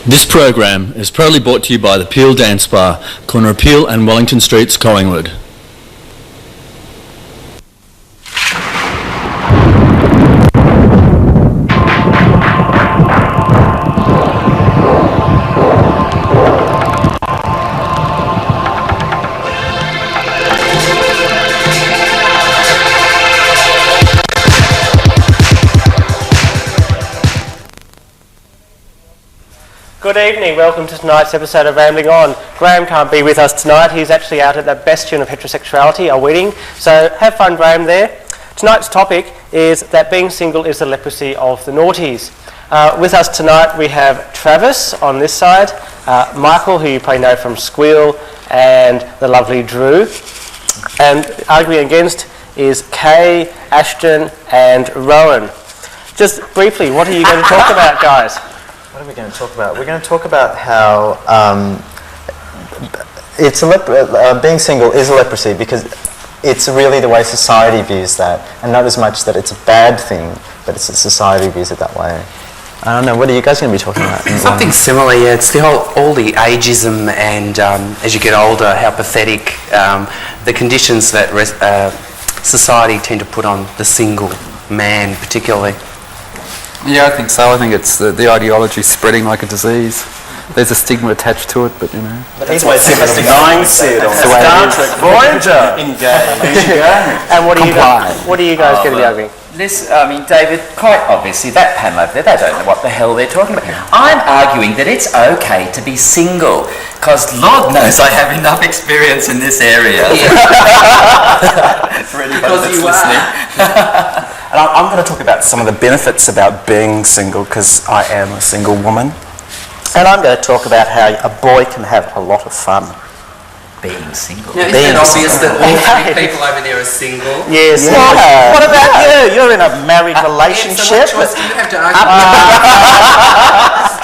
This program is proudly brought to you by the Peel Dance Bar, corner of Peel and Wellington Streets, Collingwood. Good evening, welcome to tonight's episode of Rambling On. Graham can't be with us tonight, he's actually out at that bastion of heterosexuality, a wedding, so have fun, Graham, there. Tonight's topic is that being single is the leprosy of the noughties. With us tonight we have Travis on this side, Michael, who you probably know from Squeal, and the lovely Drew. And arguing against is Kaye, Ashton and Rohan. Just briefly, what are you going to talk about, guys? What are we going to talk about? We're going to talk about how being single is a leprosy because it's really the way society views that, and not as much that it's a bad thing, but it's that society views it that way. I don't know, what are you guys going to be talking about? Something similar, yeah. It's all the ageism and as you get older, how pathetic the conditions that society tend to put on the single man particularly. Yeah, I think so. I think it's the ideology spreading like a disease. There's a stigma attached to it, but you know. That's why it's a mindset on Voyager. And what are you guys going to be arguing? David, quite obviously, that panel over there, they don't know what the hell they're talking about. I'm arguing that it's okay to be single, because Lord knows I have enough experience in this area. For anybody that's listening. And I'm going to talk about some of the benefits about being single, because I am a single woman. And I'm going to talk about how a boy can have a lot of fun. Being single. Now, isn't it obvious that all three people over there are single? Yes. Yeah. What about you? You're in a married relationship. So what choice do you have to argue?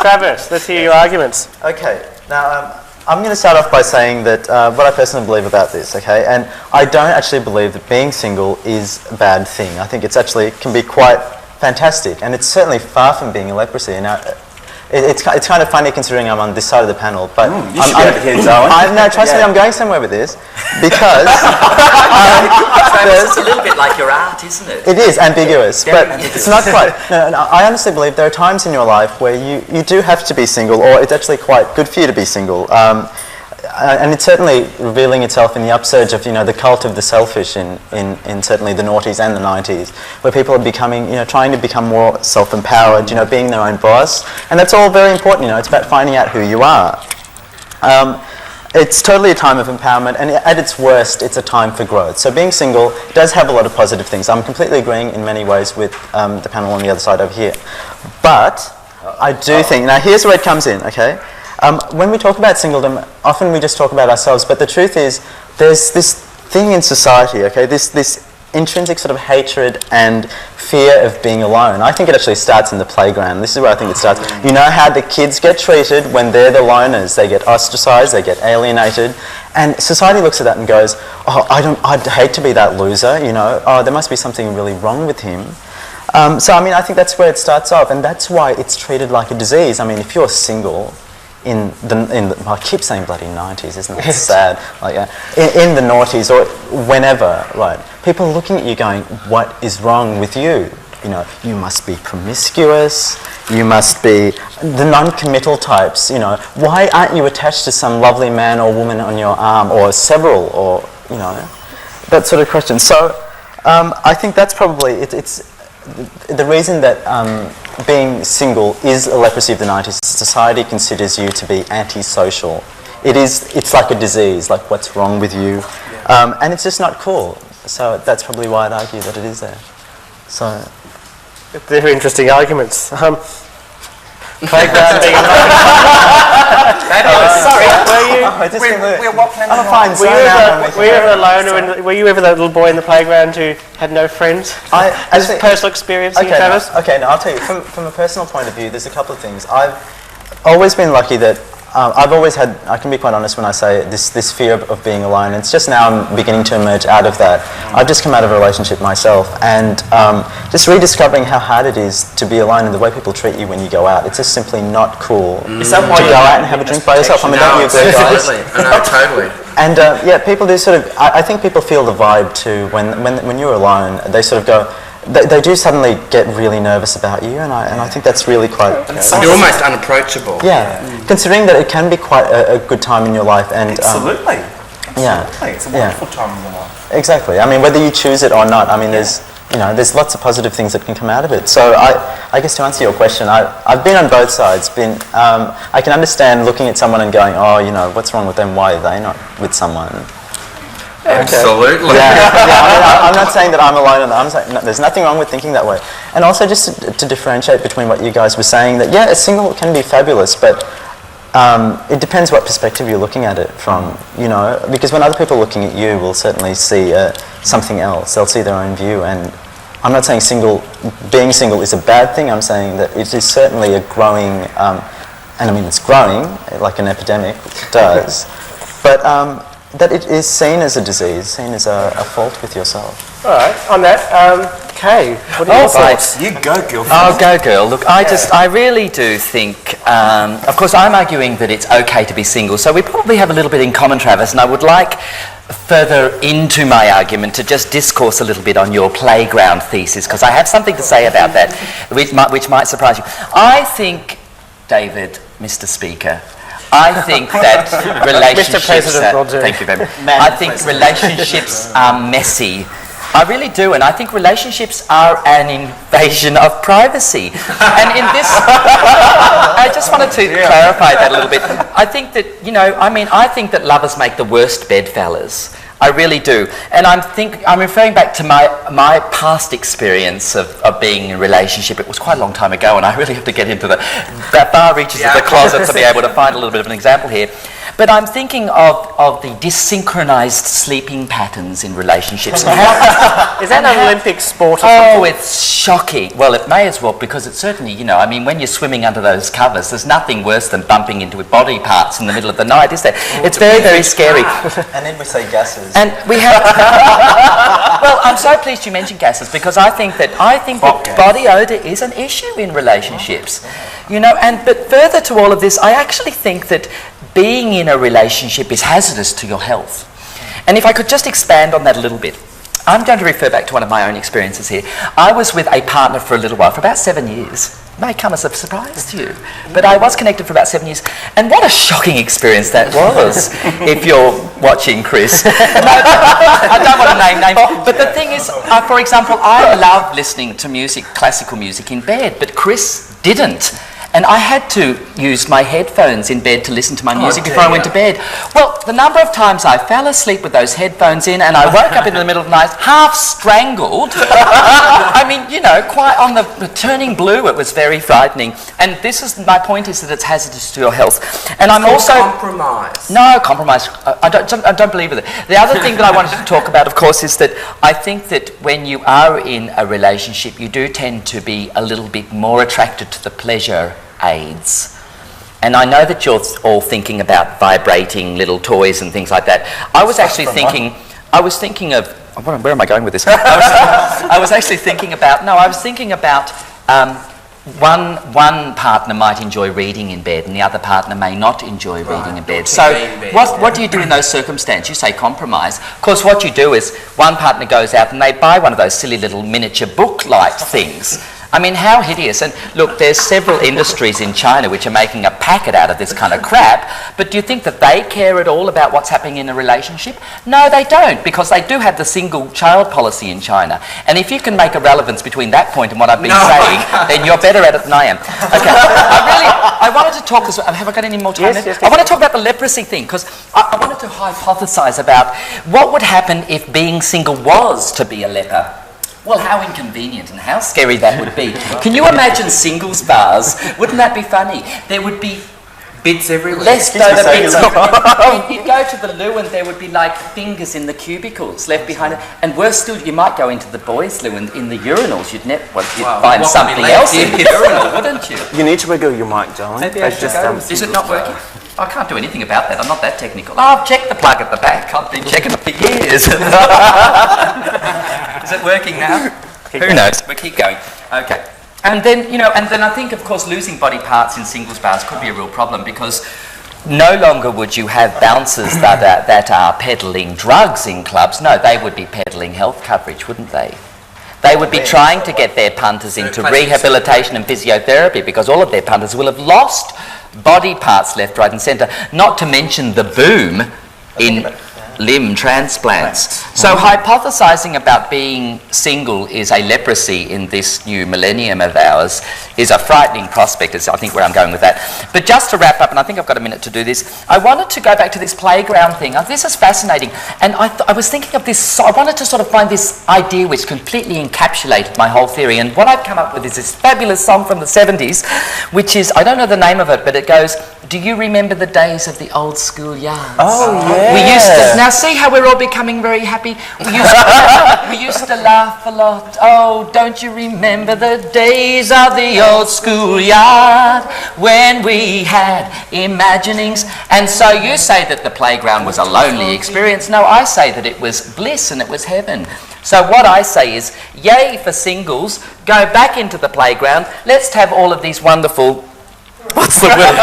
Travis, let's hear your arguments. Okay, now I'm going to start off by saying that what I personally believe about this, okay? And I don't actually believe that being single is a bad thing. I think it can be quite fantastic, and it's certainly far from being a leprosy. Now, it's kind of funny considering I'm on this side of the panel, but you should be over here, Darwin. No, trust me, I'm going somewhere with this because It's a little bit like your art, isn't it? it is ambiguous, but it's not quite. No, I honestly believe there are times in your life where you do have to be single, or it's actually quite good for you to be single. And it's certainly revealing itself in the upsurge of, the cult of the selfish in certainly the noughties and the 90s, where people are becoming, trying to become more self-empowered, being their own boss. And that's all very important, it's about finding out who you are. It's totally a time of empowerment, and at its worst, it's a time for growth. So being single does have a lot of positive things. I'm completely agreeing in many ways with the panel on the other side over here. But I do think, now here's where it comes in, okay? When we talk about singledom, often we just talk about ourselves, but the truth is there's this thing in society, okay, this intrinsic sort of hatred and fear of being alone. I think it actually starts in the playground. This is where I think it starts. You know how the kids get treated when they're the loners. They get ostracized, they get alienated, and society looks at that and goes, I'd hate to be that loser, there must be something really wrong with him. I think that's where it starts off, and that's why it's treated like a disease. If you're single, I keep saying bloody 90s, isn't it sad? In the noughties or whenever, right? People are looking at you going, what is wrong with you? You must be promiscuous, you must be the non-committal types, why aren't you attached to some lovely man or woman on your arm, or several, or, that sort of question. So I think that's probably, it's the reason that being single is a leprosy of the 90s. Society considers you to be antisocial. It's like a disease, like what's wrong with you, and it's just not cool. So that's probably why I'd argue that it is there. So they're interesting arguments. Playground being sorry, we're waffling I'm fine. were you ever the little boy in the playground who had no friends? Personal experience, Travis? Okay, now I'll tell you, from a personal point of view, there's a couple of things. I've always been lucky that I've always had, I can be quite honest when I say this fear of being alone. It's just now I'm beginning to emerge out of that. I've just come out of a relationship myself, and just rediscovering how hard it is to be alone and the way people treat you when you go out. It's just simply not cool Is that why to go out and have a drink by yourself. I mean, don't you agree, guys? Absolutely. No, totally. And yeah, people do sort of, I think people feel the vibe too when you're alone. They sort of go, they do suddenly get really nervous about you, and I think that's really quite... You're almost unapproachable. Yeah, considering that it can be quite a good time in your life, and... Absolutely. Yeah. Absolutely. It's a wonderful time in your life. Exactly. I mean, whether you choose it or not, I mean, there's lots of positive things that can come out of it. So I guess to answer your question, I've been on both sides. I can understand looking at someone and going, oh, what's wrong with them? Why are they not with someone? Absolutely. Yeah. I mean, I'm not saying that I'm alone in that. I'm saying there's nothing wrong with thinking that way. And also just to differentiate between what you guys were saying, that yeah, a single can be fabulous, but it depends what perspective you're looking at it from, because when other people are looking at you will certainly see something else. They'll see their own view, and I'm not saying being single is a bad thing. I'm saying that it is certainly a growing, and I mean it's growing like an epidemic does, but that it is seen as a disease, seen as a fault with yourself. All right, on that, Kaye, what are your thoughts? You go, girl. Oh, go girl. Look, I really do think, of course I'm arguing that it's okay to be single, so we probably have a little bit in common, Travis, and I would like further into my argument to just discourse a little bit on your playground thesis, because I have something to say about that, which might surprise you. I think, David, Mr. Speaker, I think that relationships... Mr. President will do. Thank you very much. I think relationships are messy. I really do, and I think relationships are an invasion of privacy. And in this, I just wanted to clarify that a little bit. I think that, I think that lovers make the worst bedfellas. I really do. And I'm referring back to my past experience of being in a relationship. It was quite a long time ago, and I really have to get into the far reaches of the closet to be able to find a little bit of an example here. But I'm thinking of the dysynchronized sleeping patterns in relationships. Is that an Olympic sport or something? Oh, it's shocking. Well, it may as well, because it's certainly, when you're swimming under those covers, there's nothing worse than bumping into body parts in the middle of the night, is there? It's very, very scary. And then we say gases. And we have... Well, I'm so pleased you mentioned gases, because I think that body odour is an issue in relationships. But further to all of this, I actually think that being in a relationship is hazardous to your health. And if I could just expand on that a little bit. I'm going to refer back to one of my own experiences here. I was with a partner for a little while, for about 7 years. It may come as a surprise to you, but I was connected for about 7 years. And what a shocking experience that was, if you're watching, Chris. No, I don't want to name names. But the thing is, for example, I love listening to music, classical music in bed, but Chris didn't. And I had to use my headphones in bed to listen to my music before I went to bed. Well, the number of times I fell asleep with those headphones in, and I woke up in the middle of the night half strangled. Quite on the turning blue. It was very frightening. And my point is that it's hazardous to your health. And I'm also... compromise. No, compromise. I don't believe in it. The other thing that I wanted to talk about, of course, is that I think that when you are in a relationship, you do tend to be a little bit more attracted to the pleasure aids. And I know that you're all thinking about vibrating little toys and things like that. I was thinking of, where am I going with this? I was thinking about one partner might enjoy reading in bed and the other partner may not enjoy reading in bed. So what do you do in those circumstances? You say compromise. Of course, what you do is one partner goes out and they buy one of those silly little miniature book-like things. I mean, how hideous. And look, there's several industries in China which are making a packet out of this kind of crap, but do you think that they care at all about what's happening in a relationship? No, they don't, because they do have the single child policy in China. And if you can make a relevance between that point and what I've been saying, then you're better at it than I am. Okay, I wanted to talk, have I got any more time? Yes, I want to talk about the leprosy thing, because I wanted to hypothesize about what would happen if being single was to be a leper. Well, how inconvenient and how scary that would be. Can you imagine singles bars? Wouldn't that be funny? There would be Bits everywhere. Left over bits. You'd go to the loo and there would be like fingers in the cubicles left behind it. And worse still, you might go into the boys' loo and in the urinals. You'd find something else in the urinal, wouldn't you? You need to wiggle your mic, John. Maybe I should go. Is it not working? I can't do anything about that. I'm not that technical. Oh, I've checked the plug at the back. I've been checking it for years. Is it working now? Who knows? We'll keep going. Okay. And then, I think, of course, losing body parts in singles bars could be a real problem because no longer would you have bouncers that are peddling drugs in clubs. No, they would be peddling health coverage, wouldn't they? They would be trying to get their punters into rehabilitation and physiotherapy because all of their punters will have lost body parts left, right and centre, not to mention the boom in limb transplants. So hypothesising about being single is a leprosy in this new millennium of ours is a frightening prospect, is I think where I'm going with that. But just to wrap up, and I think I've got a minute to do this, I wanted to go back to this playground thing. This is fascinating. And I was thinking of this, so I wanted to sort of find this idea which completely encapsulated my whole theory. And what I've come up with is this fabulous song from the 70s, which is, I don't know the name of it, but it goes, do you remember the days of the old school yards? Oh, yeah. We used to, now see how we're all becoming very happy? We used to laugh a lot. Oh, don't you remember the days of the old schoolyard when we had imaginings? And so you say that the playground was a lonely experience. No, I say that it was bliss and it was heaven. So what I say is, yay for singles, go back into the playground, let's have all of these wonderful, what's the word?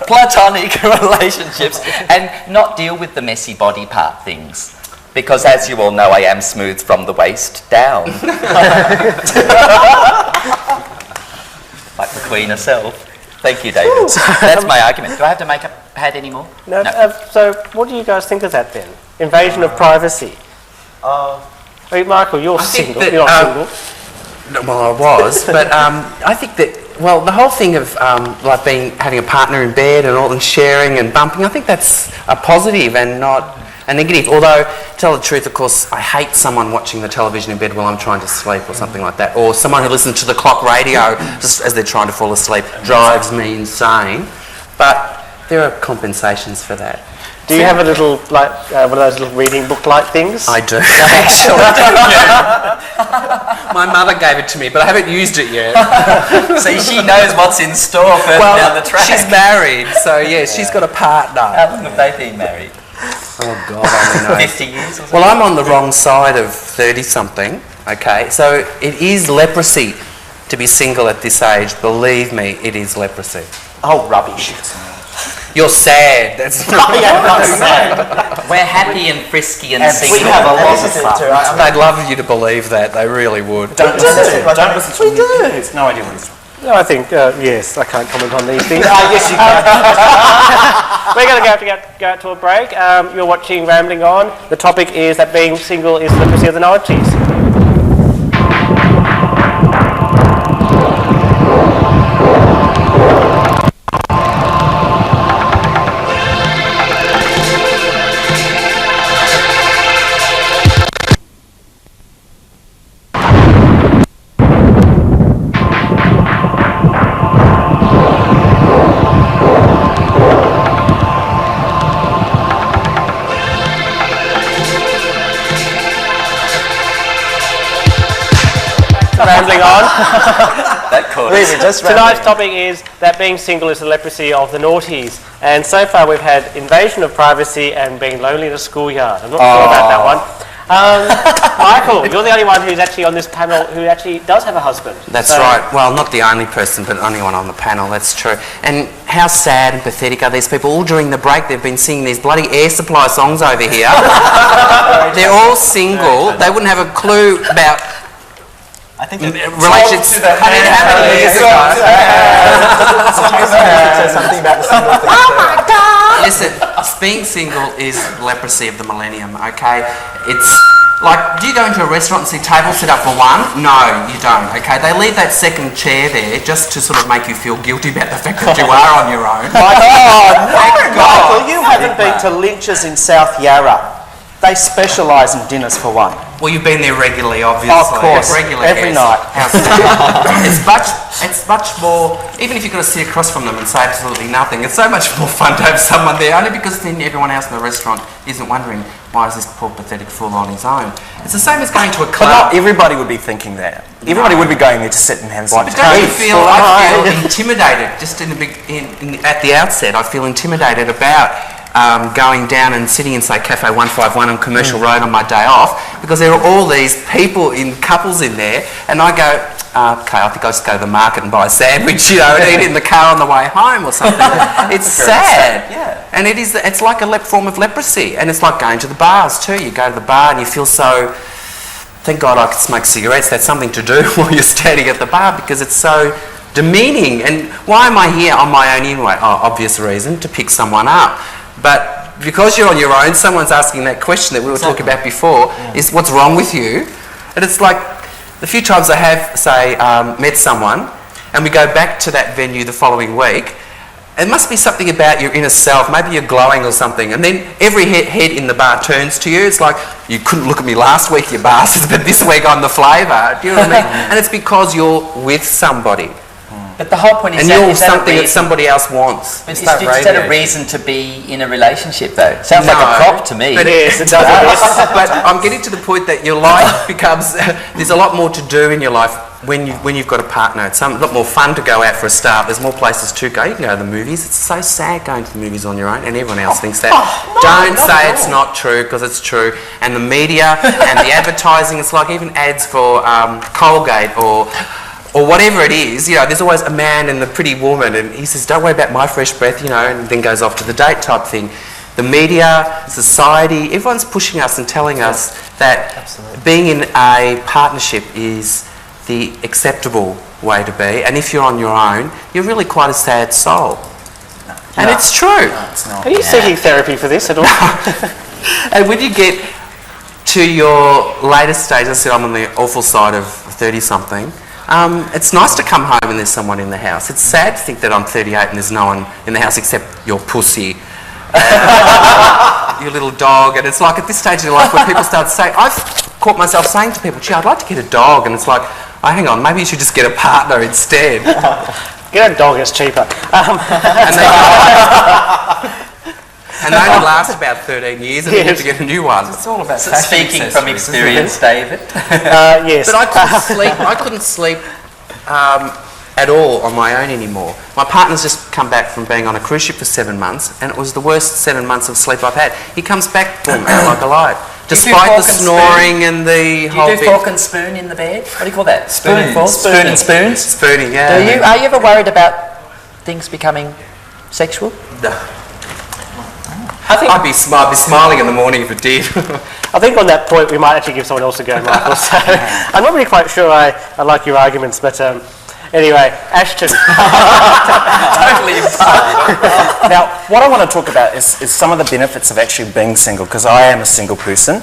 Platonic relationships and not deal with the messy body part things. Because as you all know, I am smooth from the waist down. Like the Queen herself. Thank you, David. That's my argument. Do I have to make a pad anymore? No. So what do you guys think of that then? Invasion of privacy. Michael, you're single. You're not single. Well, I was, but I think that, well, the whole thing of like having a partner in bed and sharing and bumping, I think that's a positive and not a negative. Although, to tell the truth, of course, I hate someone watching the television in bed while I'm trying to sleep or something like that, or someone who listens to the clock radio just as they're trying to fall asleep drives me insane. But there are compensations for that. Do you have a little, like, one of those little reading book-like things? I do, actually. My mother gave it to me, but I haven't used it yet. See, she knows what's in store further down the track. She's married, so yes, she's got a partner. How long have they been married? Oh, God, I don't know. 50 years or something? Well, I'm on the wrong side of 30-something, okay? So it is leprosy to be single at this age. Believe me, it is leprosy. Oh, rubbish. You're sad. That's not sad. We're happy and frisky and single. We have a lot of fun. They'd love you to believe that. They really would. Don't listen to me. It's no idea what he's talking. No, I think, yes, I can't comment on these things. Yes, you can. We're going to go out to a break. You're watching Rambling On. The topic is that being single is the leprosy of the 90s. Rambling on. That course. Tonight's topic is that being single is the leprosy of the noughties. And so far we've had invasion of privacy and being lonely in a schoolyard. I'm not sure about that one. Michael, you're the only one who's actually on this panel who actually does have a husband. That's right. Well, not the only person, but only one on the panel, that's true. And how sad and pathetic are these people? All during the break they've been singing these bloody Air Supply songs over here. They're all single. They wouldn't have a clue about I think relationships. How many years ago? Something about the single thing. Oh my God! Listen, being single is leprosy of the millennium, okay? It's like, do you go into a restaurant and see tables set up for one? No, you don't, okay? They leave that second chair there just to sort of make you feel guilty about the fact that you are on your own. Michael, you haven't been to Lynch's in South Yarra. They specialise in dinners for one. Well, you've been there regularly, obviously. Of course, regularly, every night. It's much more, even if you're going to sit across from them and say absolutely nothing, it's so much more fun to have someone there, only because then everyone else in the restaurant isn't wondering, why is this poor pathetic fool on his own? It's the same as going to a But not club. everybody would be thinking that. Everybody would be going there to sit and have some But don't you tea. feel, I feel intimidated, just at the outset, I feel intimidated about going down and sitting in, say, Cafe 151 on Commercial Road on my day off, because there are all these people in couples in there, and I go, okay, I think I'll just go to the market and buy a sandwich, and eat it in the car on the way home or something. It's sad. Yeah. And it's like a form of leprosy, and it's like going to the bars too. You go to the bar and you feel so, thank God I could smoke cigarettes, that's something to do while you're standing at the bar, because it's so demeaning. And why am I here on my own anyway? Oh, obvious reason, to pick someone up. But because you're on your own, someone's asking that question that we were talking about before, is what's wrong with you? And it's like, the few times I have, say, met someone, and we go back to that venue the following week, it must be something about your inner self, maybe you're glowing or something, and then every head in the bar turns to you. It's like, you couldn't look at me last week, you bastards, but this week I'm the flavour. Do you know what I mean? And it's because you're with somebody. But the whole point is And that, you're is that something a that reason, somebody else wants. but is that a reason to be in a relationship though? Sounds like No, a prop to me. But Yes, it does. but I'm getting to the point that your life becomes, there's a lot more to do in your life when you've got a partner. It's a lot more fun to go out for a start. There's more places to go. You can go to the movies. It's so sad going to the movies on your own, and everyone else thinks that. Don't say it's not true, because it's true. And the media and the advertising, it's like even ads for Colgate or whatever it is, there's always a man and the pretty woman, and he says, don't worry about my fresh breath, and then goes off to the date type thing. The media, society, everyone's pushing us and telling us that being in a partnership is the acceptable way to be, and if you're on your own, you're really quite a sad soul. And it's true. No, it's not. Are you seeking therapy for this at all? And when you get to your later stage, I said I'm on the awful side of 30-something, it's nice to come home and there's someone in the house. It's sad to think that I'm 38 and there's no one in the house except your pussy, your little dog. And it's like at this stage in your life where people start saying, I've caught myself saying to people, gee, I'd like to get a dog. And it's like, oh, hang on, maybe you should just get a partner instead. Get a dog, it's cheaper. And they only last about 13 years and then you have to get a new one. It's all about fashion Speaking from experience, David. Yes. But I couldn't sleep at all on my own anymore. My partner's just come back from being on a cruise ship for 7 months, and it was the worst 7 months of sleep I've had. He comes back, boom, out like a light. Despite the snoring and the whole Do you do fork and spoon in the bed? What do you call that? Spoon and fork? Spoon and spoons? Spooning, yeah. Do you? Are you ever worried about things becoming sexual? I'd be smiling in the morning if it did. I think on that point we might actually give someone else a go, Michael. So I'm not really quite sure I like your arguments, but anyway, Ashton. Totally impartial. Now, what I want to talk about is some of the benefits of actually being single, because I am a single person,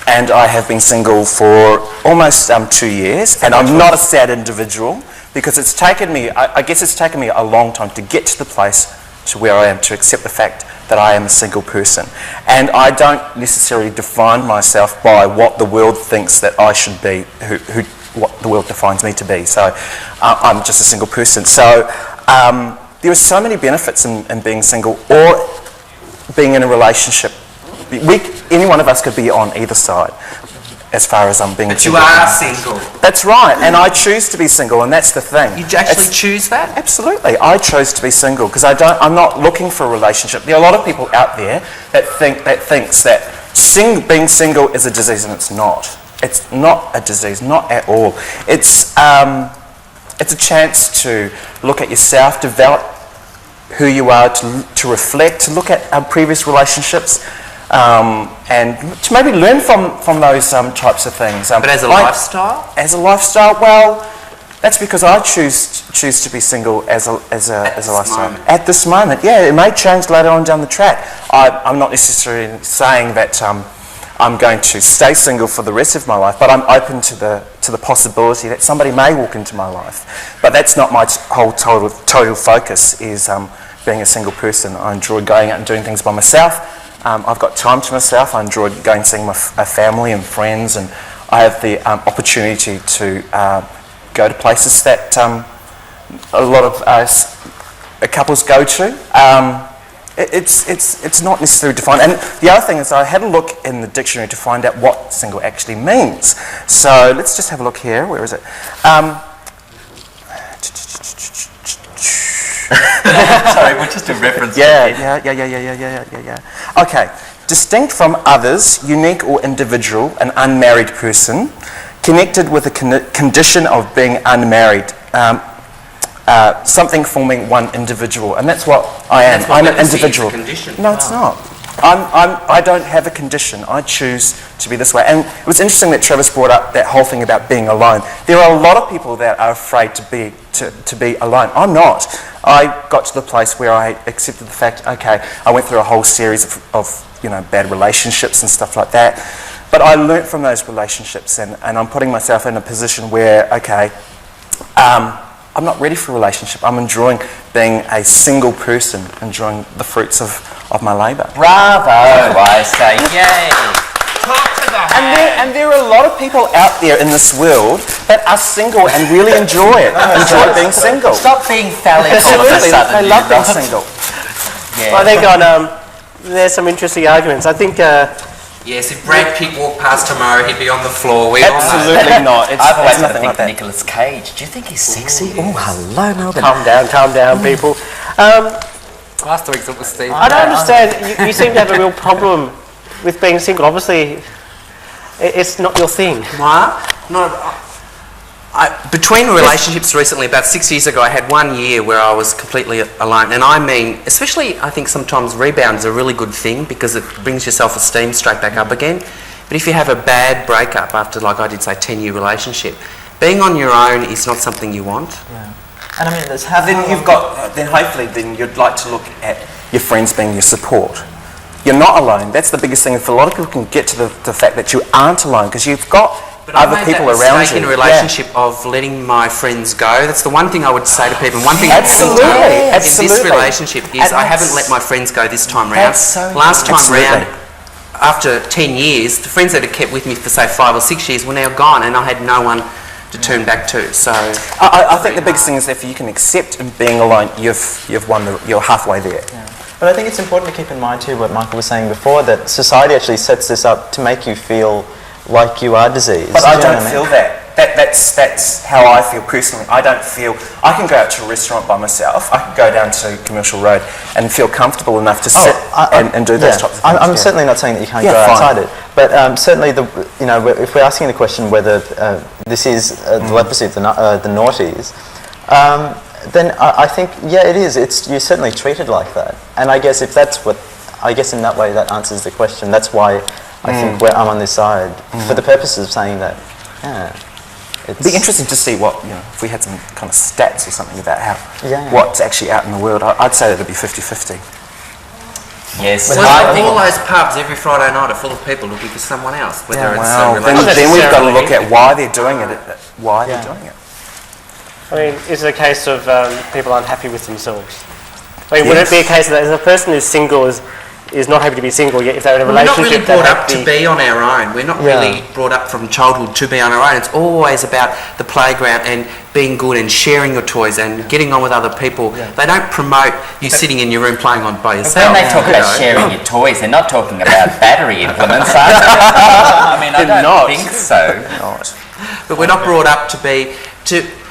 and I have been single for almost 2 years, and I'm not a sad individual, because it's taken me, I guess it's taken me a long time to get to the place to where I am, to accept the fact that I am a single person. And I don't necessarily define myself by what the world thinks that I should be, what the world defines me to be. So I'm just a single person. So there are so many benefits in being single or being in a relationship. Any one of us could be on either side as far as I'm being But single. you are single. That's right, and I choose to be single, and that's the thing. You actually choose that? Absolutely, I chose to be single because I'm not looking for a relationship. There are a lot of people out there that thinks that being single is a disease, and it's not. It's not a disease, not at all. It's a chance to look at yourself, develop who you are, to reflect, to look at previous relationships. And to maybe learn from those types of things. But as a lifestyle? As a lifestyle, well, that's because I choose to be single as a lifestyle. Moment. At this moment, yeah, it may change later on down the track. I'm not necessarily saying that I'm going to stay single for the rest of my life, but I'm open to the possibility that somebody may walk into my life. But that's not my whole total focus, is being a single person. I enjoy going out and doing things by myself. I've got time to myself. I enjoy going and seeing my family and friends, and I have the opportunity to go to places that a lot of couples go to. It's not necessarily defined. And the other thing is I had a look in the dictionary to find out what single actually means. So let's just have a look here. Where is it? Sorry, we're just a reference. Yeah. Okay. Distinct from others, unique or individual, an unmarried person, connected with a condition of being unmarried. Something forming one individual, and that's what I am. I'm an individual. No, it's not. I don't have a condition. I choose to be this way. And it was interesting that Travis brought up that whole thing about being alone. There are a lot of people that are afraid to be alone. I'm not. I got to the place where I accepted the fact. Okay, I went through a whole series of bad relationships and stuff like that. But I learnt from those relationships, and I'm putting myself in a position where I'm not ready for a relationship. I'm enjoying being a single person, enjoying the fruits of my labour. Bravo, I say, yay. Talk to the And there are a lot of people out there in this world that are single and really enjoy it. Enjoy being single. Stop being phallic all of a Absolutely, sudden. they love being single. Yeah. Well, I think there's some interesting arguments. I think... Yes, if Brad Pitt walked past tomorrow, he'd be on the floor. We all know. Absolutely not. I've always it's got to nothing think like that. Nicolas Cage. Do you think he's sexy? Oh, hello, Melbourne. Calm down, people. Last week's it was Steve. I don't understand. You seem to have a real problem with being single. Obviously, it's not your thing. What? Between relationships recently, about 6 years ago, I had 1 year where I was completely alone. And I mean, especially, I think sometimes rebound is a really good thing because it brings your self-esteem straight back up again. But if you have a bad breakup after, like I did say, 10-year relationship, being on your own is not something you want. Yeah. And I mean, there's Then hopefully you'd like to look at your friends being your support. You're not alone. That's the biggest thing. If a lot of people can get to the fact that you aren't alone, because you've got other people around you. In a relationship of letting my friends go. That's the one thing I would say to people. One thing Absolutely. in this relationship is I haven't let my friends go this time round. Last time round, after 10 years, the friends that had kept with me for say 5 or 6 years were now gone, and I had no one to turn back to. So I think the biggest thing is if you can accept being alone, you've won. You're halfway there. Yeah. But I think it's important to keep in mind too what Michael was saying before, that society actually sets this up to make you feel like you are diseased. But I don't feel that. That's how I feel personally. I don't feel... I can go out to a restaurant by myself. I can go down to Commercial Road and feel comfortable enough to sit and do those types of things. I'm certainly not saying that you can't go outside it. But certainly, if we're asking the question whether this is the leprosy of the noughties, then I think, yeah, it is. You're certainly treated like that. And I guess if that's what... I guess in that way that answers the question. That's why I think I'm on this side, for the purposes of saying that, it'd be interesting to see what, if we had some kind of stats or something about what's actually out in the world. I'd say that it'd be 50-50. Yes. Well, all those pubs every Friday night are full of people looking for someone else. Whether it's then we've got to look at why they're doing it. Why they're doing it. I mean, is it a case of people unhappy with themselves? I mean, would it be a case that as a person who's single is not happy to be single, yet if they're in a relationship... We're not really brought up to be on our own. We're not really brought up from childhood to be on our own. It's always about the playground and being good and sharing your toys and getting on with other people. Yeah. They don't promote you sitting in your room playing on by yourself. When they talk about sharing your toys, they're not talking about battery implements, are they? I mean, I don't think so. But we're not brought up to be...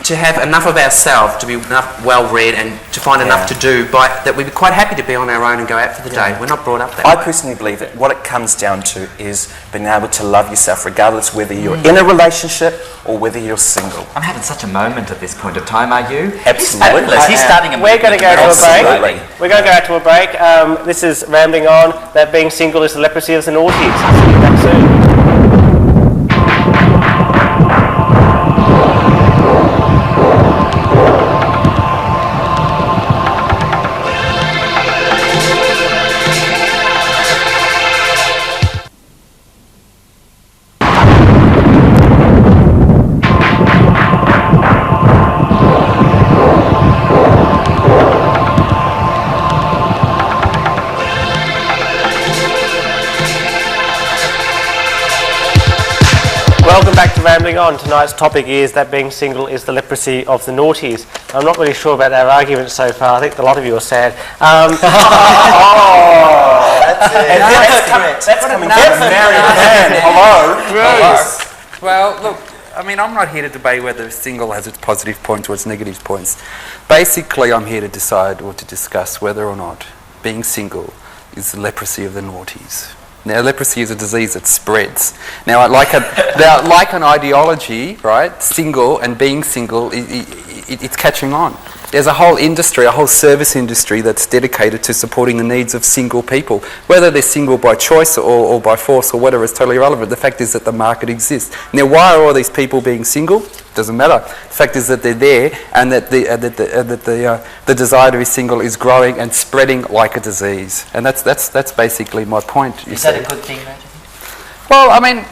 To have enough of ourselves, to be enough well-read and to find enough to do, that we'd be quite happy to be on our own and go out for the day. We're not brought up that way. I personally believe that what it comes down to is being able to love yourself regardless whether you're in a relationship or whether you're single. I'm having such a moment at this point of time, are you? Absolutely. He's starting a We're going to go to a Absolutely. break. We're going to go out to a break. This is Rambling On, that being single is the leprosy of the noughties. See you back soon. Rambling On, tonight's topic is that being single is the leprosy of the naughties. I'm not really sure about our arguments so far. I think a lot of you are sad. That's coming from a married man. Hello. Well, look, I mean, I'm not here to debate whether single has its positive points or its negative points. Basically, I'm here to decide or to discuss whether or not being single is the leprosy of the naughties. Now, leprosy is a disease that spreads. Now, like an ideology, right, single and being single, it's catching on. There's a whole industry, a whole service industry that's dedicated to supporting the needs of single people. Whether they're single by choice or by force or whatever is totally irrelevant. The fact is that the market exists. Now, why are all these people being single? Doesn't matter. The fact is that they're there, and that the desire to be single is growing and spreading like a disease. And that's basically my point. Is that a good thing, Roger? Well, I mean,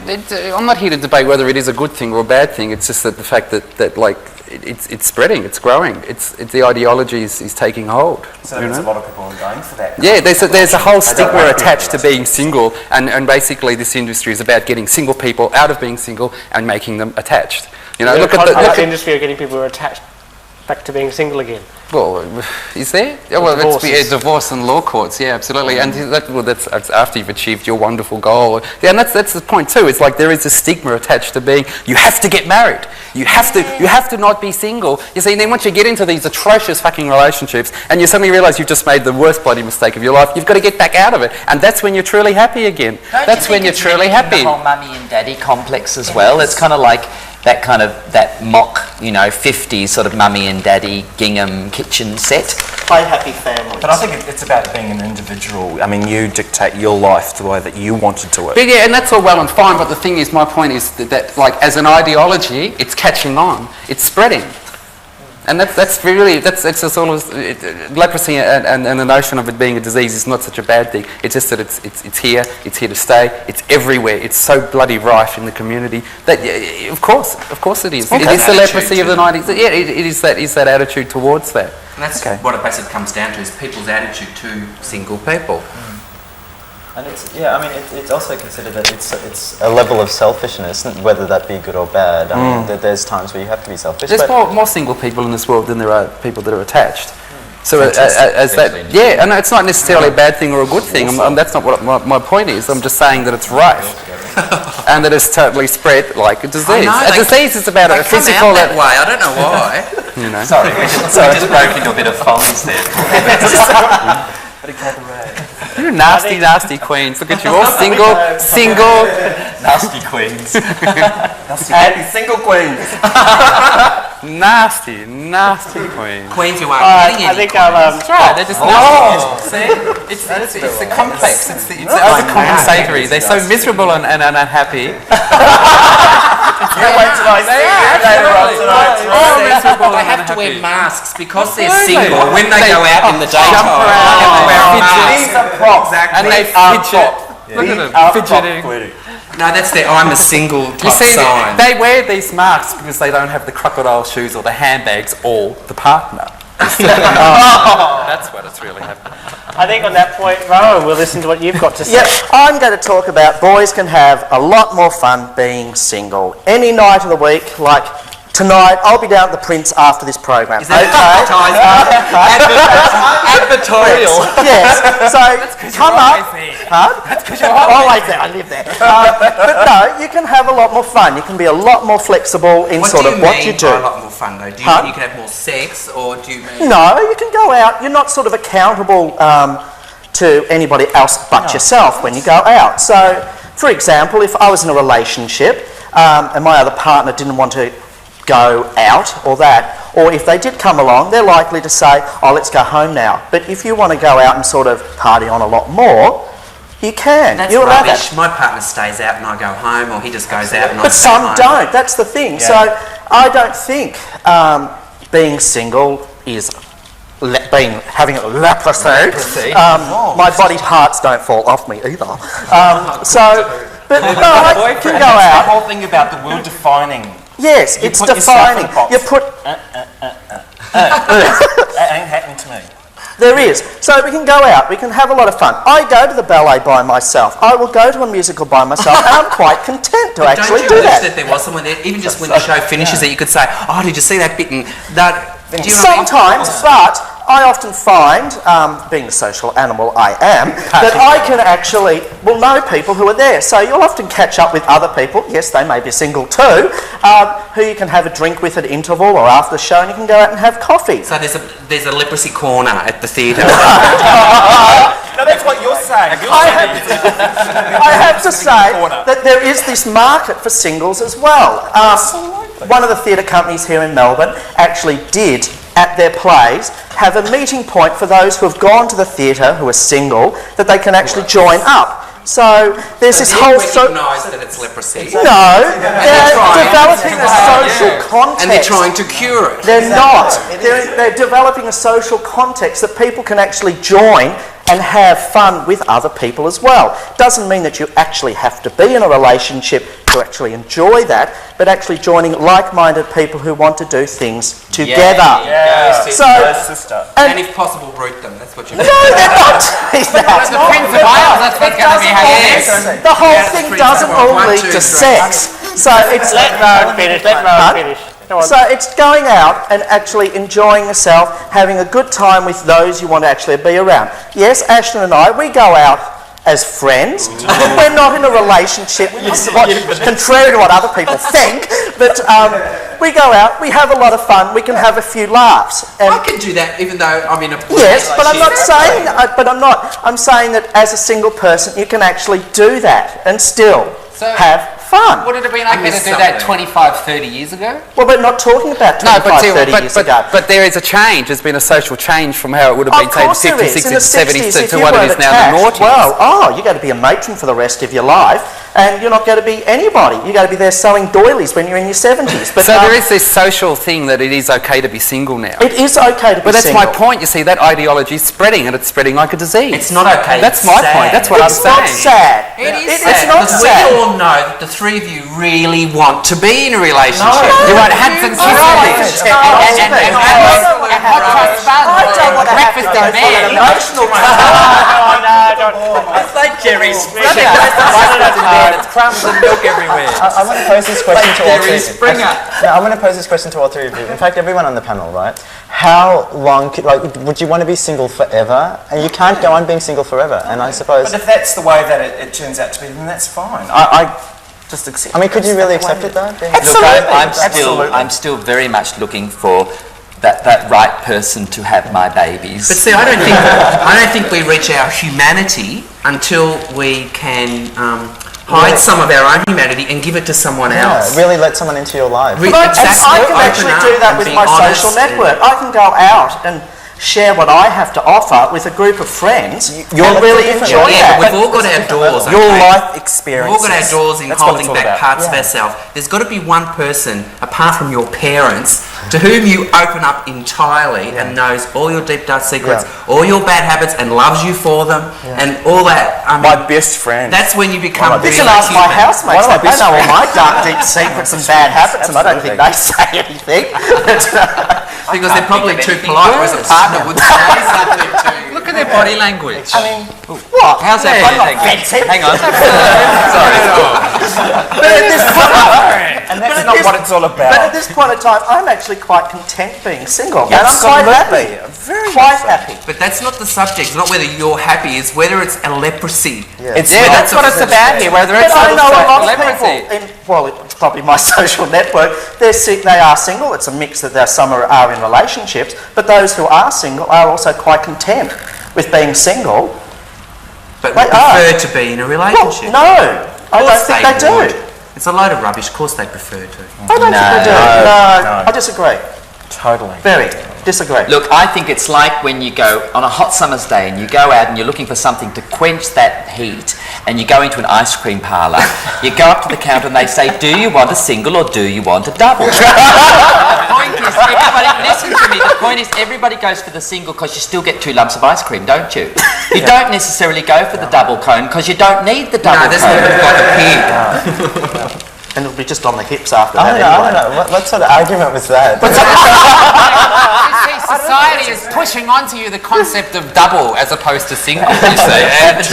I'm not here to debate whether it is a good thing or a bad thing. It's just that the fact that like it's spreading, it's growing, it's the ideology is taking hold. So there's a lot of people going for that. Yeah, there's a whole stigma attached to being single, and basically this industry is about getting single people out of being single and making them attached. You know, look at the industry of getting people who are attached back to being single again. Well, is there? Yeah, well, it's divorce and law courts, yeah, absolutely. And that's after you've achieved your wonderful goal. Yeah, and that's the point too. It's like there is a stigma attached to being, you have to get married. You have to not be single. You see, and then once you get into these atrocious fucking relationships and you suddenly realise you've just made the worst bloody mistake of your life, you've got to get back out of it. And that's when you're truly happy again. That's when you're truly happy. The whole mummy and daddy complex as well. It's kind of like that mock, 50s sort of mummy and daddy gingham kitchen set. Play happy families. But I think it's about being an individual. I mean, you dictate your life the way that you want it to work. But yeah, and that's all well and fine, but the thing is, my point is that like, as an ideology, it's catching on, it's spreading. And that's a sort of leprosy and the notion of it being a disease is not such a bad thing. It's just that it's here to stay, it's everywhere, it's so bloody rife in the community that of course it is. It is the leprosy of the 90s. Yeah, it is that attitude towards that. And that's what it basically comes down to, is people's attitude to single people. And it's also considered that it's a level of selfishness, whether that be good or bad. I mean, there's times where you have to be selfish. There's more single people in this world than there are people that are attached. So I know it's not necessarily a bad thing or a good thing. That's not what my point is. I'm just saying that it's rife and that it's totally spread like a disease. A disease is about a physical. That way. I don't know why. Sorry, we just broke into a bit of fonts there. You're nasty queens. Look at you, all single. Nasty queens. Single queens. Nasty queens. Queens who aren't getting any. I think That's right. They're just nasty. See, it's the complex. It's the overcompensatory. They're so miserable and unhappy. Can't wait till I see you later on tonight. They have to wear masks because they're single. When they go out in the daytime, jump around and wear These are props. and they fidget. Look at them fidgeting. No, that's their I'm a single type You see, sign. they wear these masks because they don't have the crocodile shoes or the handbags or the partner. That's what it's really happening. I think on that point, Rohan, we'll listen to what you've got to say. Yep, I'm going to talk about boys can have a lot more fun being single. Any night of the week, like tonight, I'll be down at the Prince after this program. Is that advertorial? Yes, so come up. That's because you're always there, I live there. But no, you can have a lot more fun. You can be a lot more flexible in what you do. By a lot more fun, though? Do you mean you can have more sex, or do you mean... No, you can go out. You're not sort of accountable to anybody else but yourself when you go out. So, for example, if I was in a relationship and my other partner didn't want to go out or that, or if they did come along, they're likely to say, oh, let's go home now. But if you want to go out and sort of party on a lot more, you can. That's You're rubbish. My partner stays out and I go home, or he just goes out and I But stay some home. don't. That's the thing. Yeah. So I don't think being single is having a leprosy. My body parts don't fall off me either. But no, I can go out. The whole thing about the word defining. Yes, it's defining. You put. That ain't happened to me. There is. So we can go out, we can have a lot of fun. I go to the ballet by myself. I will go to a musical by myself, and I'm quite content to actually do that. Don't you wish that there was someone there, even just when the show finishes, that you could say, "Oh, did you see that bit?" And that. Do you know what I mean? Sometimes, but I often find, being the social animal I am, that I can actually know people who are there. So you'll often catch up with other people, yes, they may be single too, who you can have a drink with at interval or after the show, and you can go out and have coffee. So there's a leprosy corner at the theatre. No, that's what you're saying. I have to say that there is this market for singles as well. One of the theatre companies here in Melbourne actually did, at their plays, have a meeting point for those who have gone to the theatre who are single, that they can actually join up. So there's this whole... recognise that it's leprosy. No, they're developing a social context. And they're trying to cure it. They're not. They're developing a social context that people can actually join and have fun with other people as well. Doesn't mean that you actually have to be in a relationship to actually enjoy that, but actually joining like-minded people who want to do things together. So, and if possible, root them. That's what you mean. no, they're not doing that. The Prince of Wales, that's what's going to be happening. The whole thing doesn't all lead to sex. So it's Let Rohan finish. Let Rohan finish. Go on. So it's going out and actually enjoying yourself, having a good time with those you want to actually be around. Yes, Ashton and I, we go out as friends. We're not in a relationship, contrary to what other people think, but we go out, we have a lot of fun, we can have a few laughs. And I can do that even though I'm in a yes, but I'm not saying, I'm saying that as a single person you can actually do that and still have fun. Would it have been okay to do that 25, 30 years ago? Well, we're not talking about 25, 30 years ago. But there is a change. There's been a social change from how it would have been, say, the 50s, 60s, 70s to what it is now, the noughties. Well, you're going to be a matron for the rest of your life, and you're not going to be anybody. You're going to be there sewing doilies when you're in your 70s. But so there is this social thing that it is okay to be single now. It is okay to be single. But that's my point. You see, that ideology is spreading, and it's spreading like a disease. It's not okay. That's my point. That's what I'm saying. It's not sad. It is It's sad. not Because sad. we all know that the three of you really want to be in a relationship. You want hands and kisses. I don't want to have to go through an emotional It's like Jerry Springer. It's crumbs and milk everywhere. I want to pose this question to all three of you. Springer. No, I want to pose this question to all three of you. In fact, everyone on the panel, right? How long, would you want to be single forever? And you can't go on being single forever. And I suppose... But if that's the way that it turns out to be, then that's fine. I just accept. I mean, could you really accept it though? Look, I'm still very much looking for that right person to have my babies. But see, I don't think we reach our humanity until we can hide some of our own humanity and give it to someone else. Really let someone into your life. I can actually do that with my social network. I can go out and share what I have to offer with a group of friends and really enjoy that. But we've all got our doors. Your life experience. We've all got our doors in holding back parts of ourselves. There's got to be one person, apart from your parents, to whom you open up entirely and knows all your deep dark secrets, all your bad habits, and loves you for them, and all that. I mean, My best friend. that's when you become You really can ask my human. housemates, they know all my dark, deep secrets and bad habits, and I don't think they say anything. Because they're probably too polite, whereas a partner would say something to you. Look at their body language. I mean, what? How's that I'm body not language? offensive. Hang on. But at this point, And that's not what it's all about. But at this point in time, I'm actually quite content being single, and I'm Absolutely. quite happy. Very Quite much so. happy. But that's not the subject. It's not whether you're happy. It's whether it's a leprosy. That's what it's about here, whether But it's I know a lot of leprosy. people, it's probably my social network, they are single. It's a mix that some are in relationships, but those who are single are also quite content with being single. But They would prefer are. to be in a Well, relationship. no, I Of don't course think they do. would. It's a load of rubbish. Of course they prefer to. I don't think they do. No, no. I disagree. Totally. Very. Disagree. Look, I think it's like when you go on a hot summer's day and you go out and you're looking for something to quench that heat, and you go into an ice cream parlour, you go up to the counter and they say, do you want a single or do you want a double? The point is, everybody, listen to me, the point is everybody goes for the single because you still get 2 lumps of ice cream, don't you? You don't necessarily go for the double cone because you don't need the double No, that's cone. not like a pig. And it'll be just on the hips after I that don't anyway. know. What sort of argument was that? You see, society everybody is pushing onto you the concept of double as opposed to single, you see. And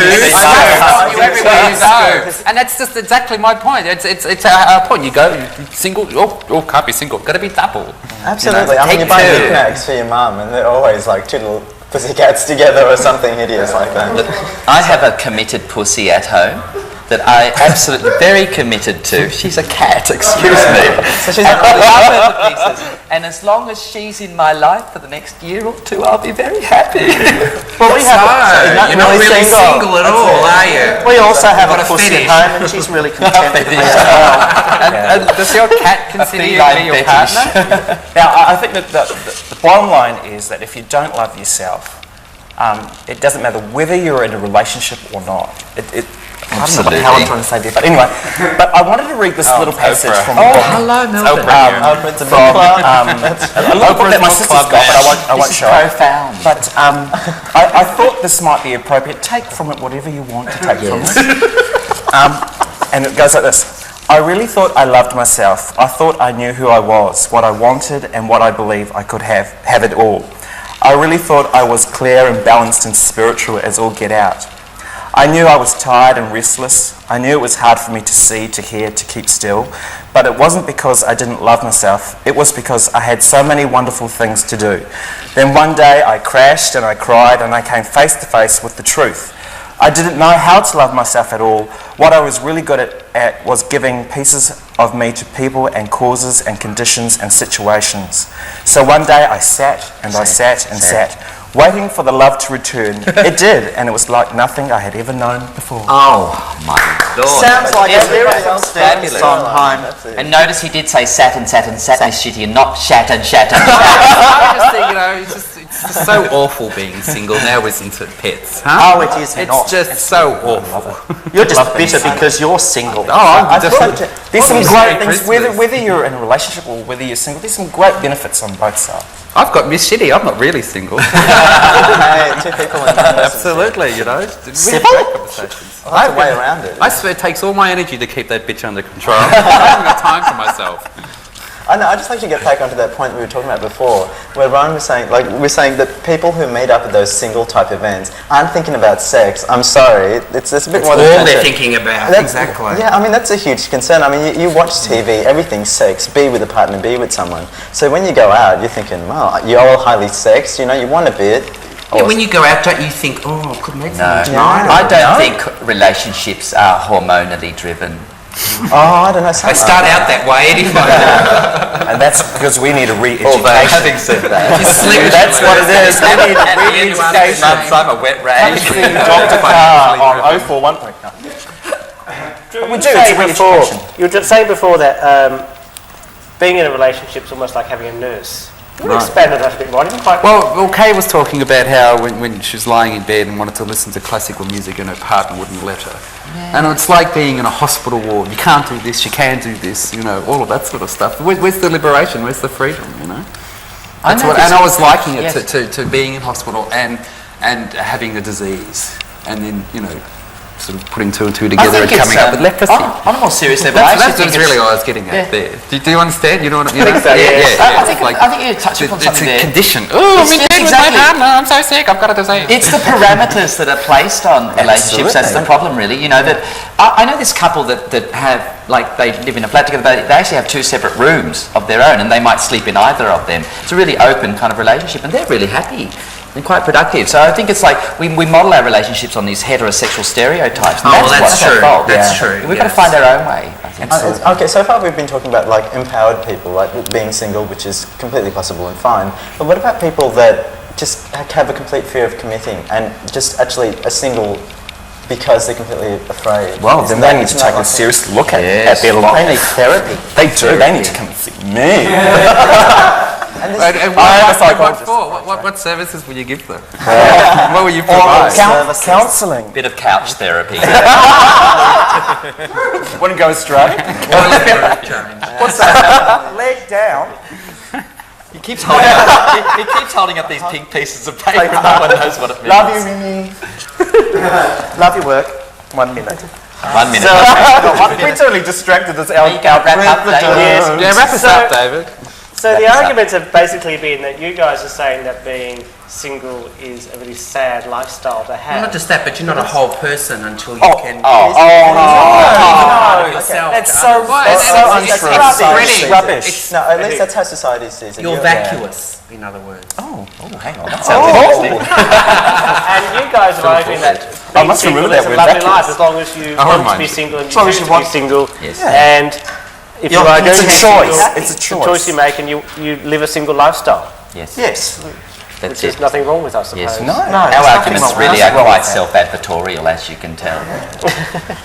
you everywhere you go. And that's just exactly my point. It's our point. You go, single, can't be single, got to be double. Absolutely. You know, I mean, you buy knickknacks for your mum and they're always like two little pussycats together or something hideous like that. Look, I have a committed pussy at home that I absolutely very committed to. She's a cat, excuse me. So she's and I love her to pieces. And as long as she's in my life for the next year or two, I'll be very happy. Well, we have you're not really single at all, are you? We also have a Got a pussy fetish. at home, and she's really content with me as well. And does your cat consider you to be your partner? Now, I think that the bottom line is that if you don't love yourself, it doesn't matter whether you're in a relationship or not. I don't know what the hell I'm trying to say there, but anyway. But I wanted to read this little passage from. Hello, Melbourne. Oprah's a book club. A little book that my sister's got, but I won't show it. Profound. But I thought this might be appropriate. Take from it whatever you want to take from it. And it goes like this. I really thought I loved myself. I thought I knew who I was, what I wanted, and what I believed I could have it all. I really thought I was clear and balanced and spiritual as all get out. I knew I was tired and restless. I knew it was hard for me to see, to hear, to keep still. But it wasn't because I didn't love myself. It was because I had so many wonderful things to do. Then one day I crashed and I cried and I came face to face with the truth. I didn't know how to love myself at all. What I was really good at was giving pieces of me to people and causes and conditions and situations. So one day I sat and I sat and sat, waiting for the love to return. It did, and it was like nothing I had ever known before. Oh, my Lord. Sounds like a lyric from fabulous. Sondheim. And notice he did say sat and shitty and not shat and shat and I just think, you know, it's just so awful being single now, isn't it, pets? Huh? Oh, it is It's not. just so awful. You're just bitter because you're single. I'm just... There's some great things, whether you're in a relationship or whether you're single, there's some great benefits on both sides. I've got Miss Shitty, I'm not really single. Hey, two people in one person. Absolutely, you know. It's really Civil? great conversations. Well, that's a way around it. I swear it takes all my energy to keep that bitch under control. I haven't got time for myself. I know, I just like to get back onto that point we were talking about before, where Rohan was saying, like, we're saying that people who meet up at those single type events aren't thinking about sex. I'm sorry, it's a bit more than all they're friendship. thinking about. Exactly. Yeah, I mean, that's a huge concern. I mean, you watch TV, everything's sex, be with a partner, be with someone. So when you go out, you're thinking, well, you're all highly sexed, you know, you want a bit. Yeah, when you go out, don't you think, oh, I could make No, something tonight? I don't think relationships are hormonally driven. Oh, I don't know. They start out that way anyway. And that's because we need a Although, re-education. having said that, That's what it is. We need a re-education. I'm a wet rag. Dr. Carr on 041. We do, it's a re-education. You were just saying before that being in a relationship is almost like having a nurse. Can you expand on that a bit more? I didn't quite... Well, Kaye was talking about how when she was lying in bed and wanted to listen to classical music and her partner wouldn't let her. Yeah. And it's like being in a hospital ward. You can't do this, you can do this, you know, all of that sort of stuff. Where's the liberation? Where's the freedom, you know? And I was liking it to being in hospital and having a disease and then, you know, sort of putting two and two together and coming up with leprosy. On a more serious level, That's really what I was getting at there. Do you understand? You know what I mean? I think you're touching on something there. It's a condition. Oh, I'm in bed with my partner. I'm so sick. I've got a disease. It's the parameters that are placed on relationships that's the problem, really. You know that I know this couple that have, like, they live in a flat together. They actually have two separate rooms of their own, and they might sleep in either of them. It's a really open kind of relationship, and they're really happy and quite productive. So I think it's like we model our relationships on these heterosexual stereotypes. And that's true. Our fault. That's true. We've got to find our own way, I think. Okay, so far we've been talking about, like, empowered people, like being single, which is completely possible and fine. But what about people that just have a complete fear of committing and just actually are single because they're completely afraid? Well, then they need to take a serious look at their life. They need therapy. They do. They need to come and see me. What services will you give them? What will you provide? Counselling. Bit of couch therapy. Want to go straight? What's that? Leg down. He keeps holding up these pink pieces of paper. No one knows what it means. Love you, Mimi. Love your work. 1 minute. 1 minute. We're totally distracted as our You can't wrap up, David. Yes. Yeah, wrap us up, David. So the arguments have basically been that you guys are saying that being single is a really sad lifestyle to have. Well, not just that, but you're not a whole person until you can... No. yourself. That's so untrue. It's Rubbish. No, at least that's how society sees it. You're vacuous, in other words. Hang on. That sounds interesting. And you guys are arguing that I being must single remember that is a word, lovely vacuous. life as long as you want to be single and you choose to be single. Yes. And if you are going It's to a be choice. single, It's a the choice you make and you live a single lifestyle. Yes. Yes. That's Which is nothing wrong with, I suppose. Yes. No. Our arguments really are quite self-advertorial, as you can tell.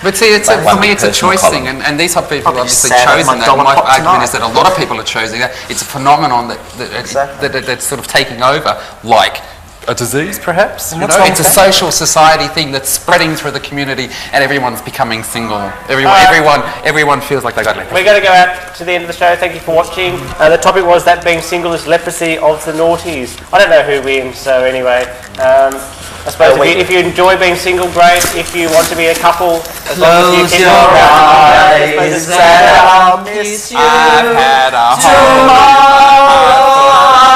But see, it's Like for one me, it's a personal choice column. thing, and these people have obviously sad at chosen my that. dollar My pot argument is tonight. that a lot of people are choosing that. It's a phenomenon that's sort of taking over, like a disease, perhaps. You know? It's a social society thing that's spreading through the community, and everyone's becoming single. Everyone feels like they got leprosy. We're going to go out to the end of the show. Thank you for watching. The topic was that being single is leprosy of the noughties. I don't know who wins, so anyway. I suppose if you enjoy being single, great. If you want to be a couple, as long as you keep your eyes and I'll miss you. I've had a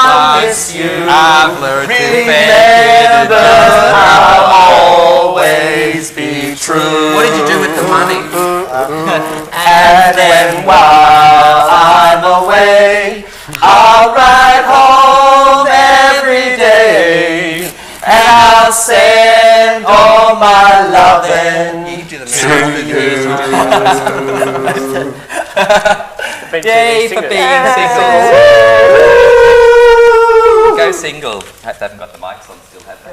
I'll miss you. I've learned to Remember, I'll always be true. What did you do with the money? And then while I'm away, I'll ride home every day, and I'll send all my loving You do the Yay for being single. Go single. I haven't got the mics on still, have they?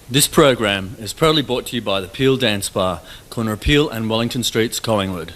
This program is proudly brought to you by the Peel Dance Bar, corner of Peel and Wellington Streets, Collingwood.